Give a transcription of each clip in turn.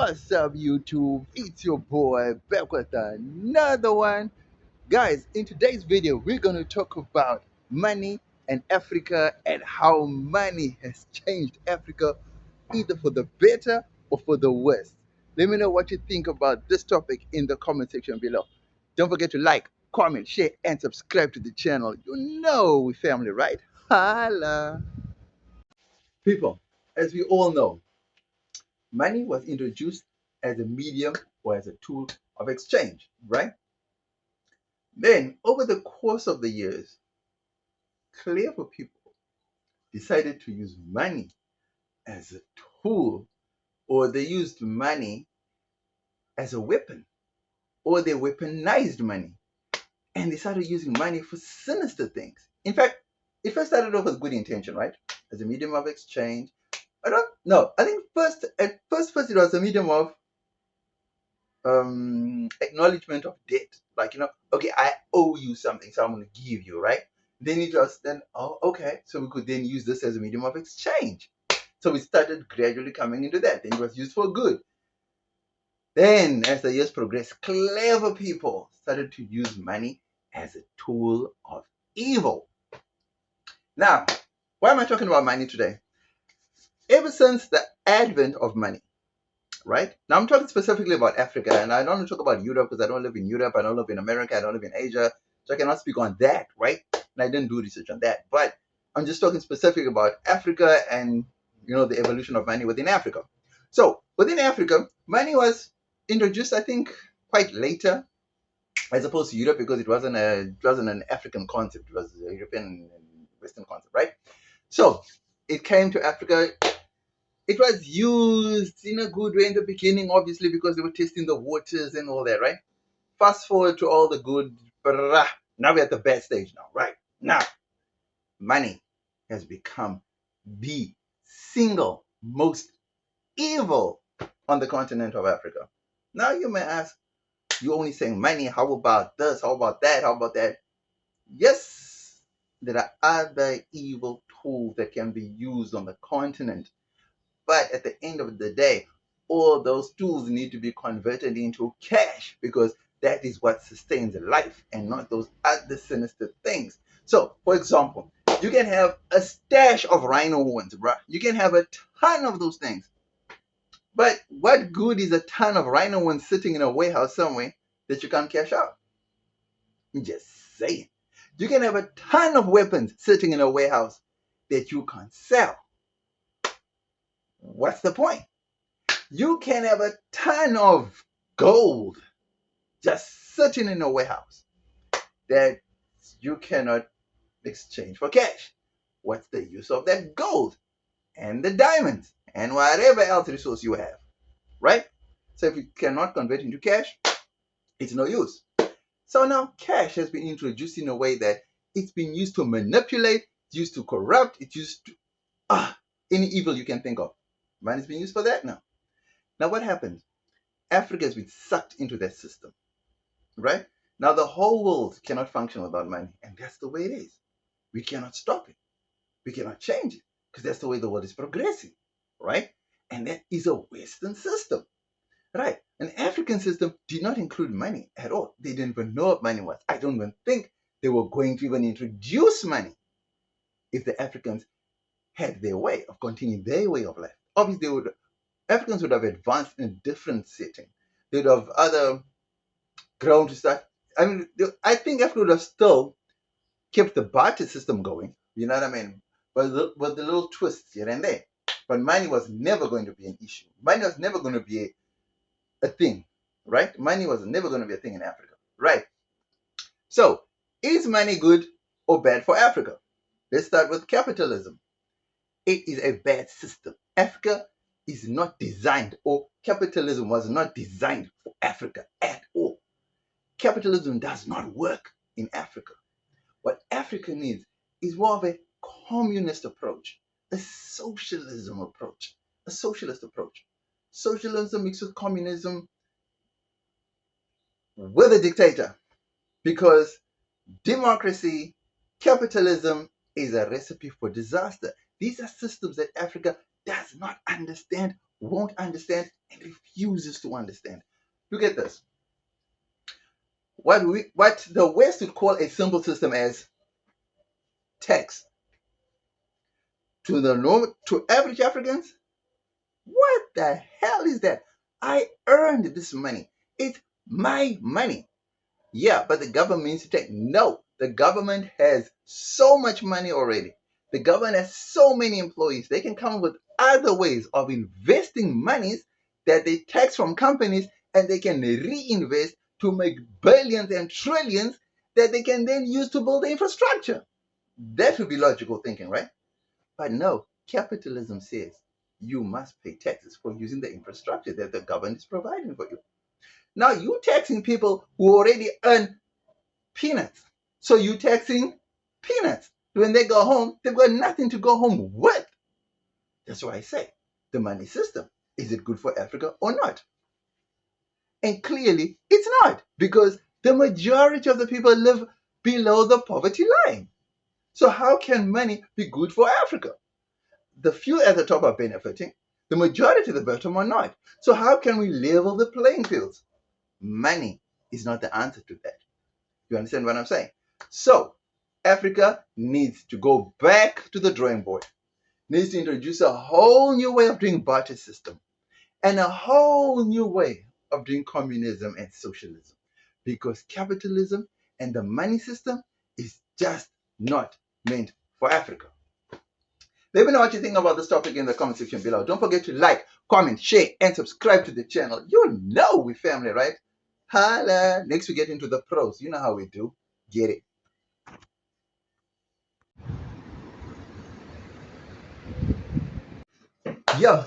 What's up, YouTube? It's your boy back with another one. Guys, in today's video, we're going to talk about money and Africa and how money has changed Africa either for the better or for the worse. Let me know what you think about this topic in the comment section below. Don't forget to like, comment, share, and subscribe to the channel. You know we family, right? Holla! People, as we all know, money was introduced as a medium or as a tool of exchange, right? Then, over the course of the years, clever people decided to use money as a tool, or they used money as a weapon, or they weaponized money, and they started using money for sinister things. In fact, it first started off with good intention, right? As a medium of exchange. I don't know. I think first it was a medium of acknowledgement of debt, like, okay, I owe you something, so I'm going to give you, right? Then it was then, oh, okay, so we could then use this as a medium of exchange. So we started gradually coming into that. Then it was used for good. Then as the years progressed, clever people started to use money as a tool of evil. Now, why am I talking about money today? Ever since the advent of money, right? Now I'm talking specifically about Africa, and I don't want to talk about Europe because I don't live in Europe, I don't live in America, I don't live in Asia, so I cannot speak on that, right? And I didn't do research on that, but I'm just talking specifically about Africa and the evolution of money within Africa. So within Africa, money was introduced, I think, quite later as opposed to Europe because it wasn't an African concept; it was a European and Western concept, right? So it came to Africa. It was used in a good way in the beginning, obviously, because they were testing the waters and all that, right? Fast forward to all the good. Now we're at the bad stage now, right? Now, money has become the single most evil on the continent of Africa. Now you may ask, you're only saying money. How about this? How about that? How about that? Yes, there are other evil tools that can be used on the continent. But at the end of the day, all those tools need to be converted into cash because that is what sustains life and not those other sinister things. So, for example, you can have a stash of rhino horns, bruh. You can have a ton of those things. But what good is a ton of rhino horns sitting in a warehouse somewhere that you can't cash out? I'm just saying. You can have a ton of weapons sitting in a warehouse that you can't sell. What's the point? You can have a ton of gold just sitting in a warehouse that you cannot exchange for cash. What's the use of that gold and the diamonds and whatever else resource you have, right? So if you cannot convert into cash, it's no use. So now cash has been introduced in a way that it's been used to manipulate, used to corrupt, it's used to any evil you can think of. Money's been used for that now. Now what happens? Africa has been sucked into that system, right? Now the whole world cannot function without money, and that's the way it is. We cannot stop it. We cannot change it because that's the way the world is progressing, right? And that is a Western system, right? An African system did not include money at all. They didn't even know what money was. I don't even think they were going to even introduce money if the Africans had their way of continuing their way of life. Obviously, Africans would have advanced in a different setting. They would have other ground to start. I mean, I think Africa would have still kept the barter system going. You know what I mean? But with the little twists here and there. But money was never going to be an issue. Money was never going to be a thing, right? Money was never going to be a thing in Africa, right? So, is money good or bad for Africa? Let's start with capitalism. It is a bad system. Africa is not designed, or capitalism was not designed for Africa at all. Capitalism does not work in Africa. What Africa needs is more of a communist approach, a socialism approach, a socialist approach. Socialism mixed with communism with a dictator, because democracy, capitalism is a recipe for disaster. These are systems that Africa does not understand, won't understand, and refuses to understand. Look at this. What the West would call a simple system as tax to the normal to average Africans. What the hell is that? I earned this money. It's my money. Yeah, but the government needs to take. No, the government has so much money already. The government has so many employees. They can come up with other ways of investing monies that they tax from companies and they can reinvest to make billions and trillions that they can then use to build the infrastructure. That would be logical thinking, right? But no, capitalism says you must pay taxes for using the infrastructure that the government is providing for you. Now you taxing people who already earn peanuts. So you taxing peanuts. When they go home, they've got nothing to go home with. That's why I say the money system. Is it good for Africa or not? And clearly it's not, because the majority of the people live below the poverty line. So how can money be good for Africa? The few at the top are benefiting, the majority at the bottom are not. So how can we level the playing fields? Money is not the answer to that. You understand what I'm saying? So Africa needs to go back to the drawing board, needs to introduce a whole new way of doing barter system and a whole new way of doing communism and socialism, because capitalism and the money system is just not meant for Africa. Let me know what you think about this topic in the comment section below. Don't forget to like, comment, share, and subscribe to the channel. You know we family, right? Holla! Next we get into the pros. You know how we do. Get it. Yo,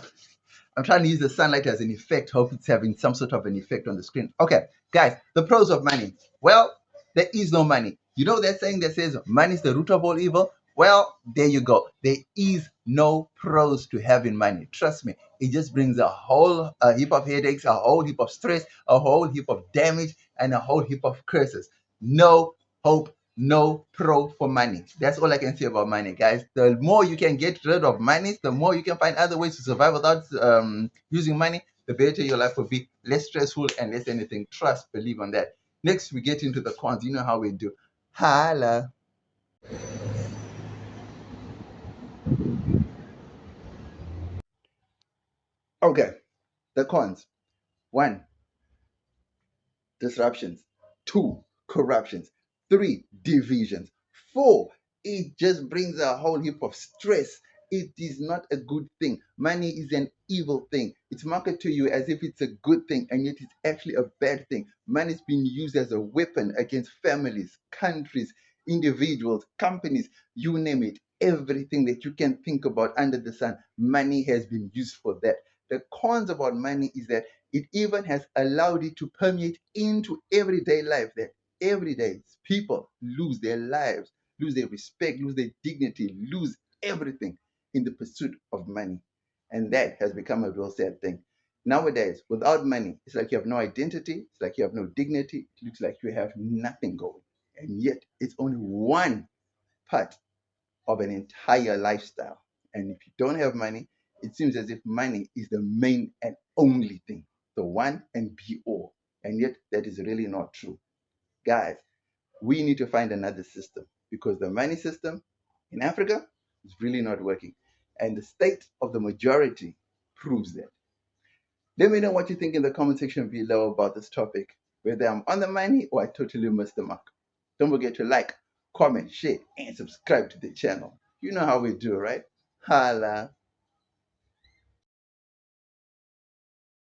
I'm trying to use the sunlight as an effect. Hope it's having some sort of an effect on the screen. Okay, guys, the pros of money. Well, there is no money. You know that saying that says money is the root of all evil? Well, there you go. There is no pros to having money. Trust me, it just brings a whole heap of headaches, a whole heap of stress, a whole heap of damage, and a whole heap of curses. No hope, no pro for money. That's all I can say about money, guys. The more you can get rid of money, the more you can find other ways to survive without using money, the better your life will be. Less stressful and less anything. Trust, believe on that. Next, we get into the cons. You know how we do. Holla. Okay, the cons. One, disruptions. Two, corruptions. Three, divisions. Four, it just brings a whole heap of stress. It is not a good thing. Money is an evil thing. It's marketed to you as if it's a good thing, and yet it's actually a bad thing. Money is being used as a weapon against families, countries, individuals, companies, you name it. Everything that you can think about under the sun, money has been used for that. The cons about money is that it even has allowed it to permeate into everyday life, that every day people lose their lives, lose their respect, lose their dignity, lose everything in the pursuit of money. And that has become a real sad thing. Nowadays, without money, it's like you have no identity, it's like you have no dignity, it looks like you have nothing going. And yet, it's only one part of an entire lifestyle. And if you don't have money, it seems as if money is the main and only thing, the one and be all. And yet, that is really not true. Guys, we need to find another system, because the money system in Africa is really not working. And the state of the majority proves that. Let me know what you think in the comment section below about this topic, whether I'm on the money or I totally missed the mark. Don't forget to like, comment, share, and subscribe to the channel. You know how we do, right? Holla.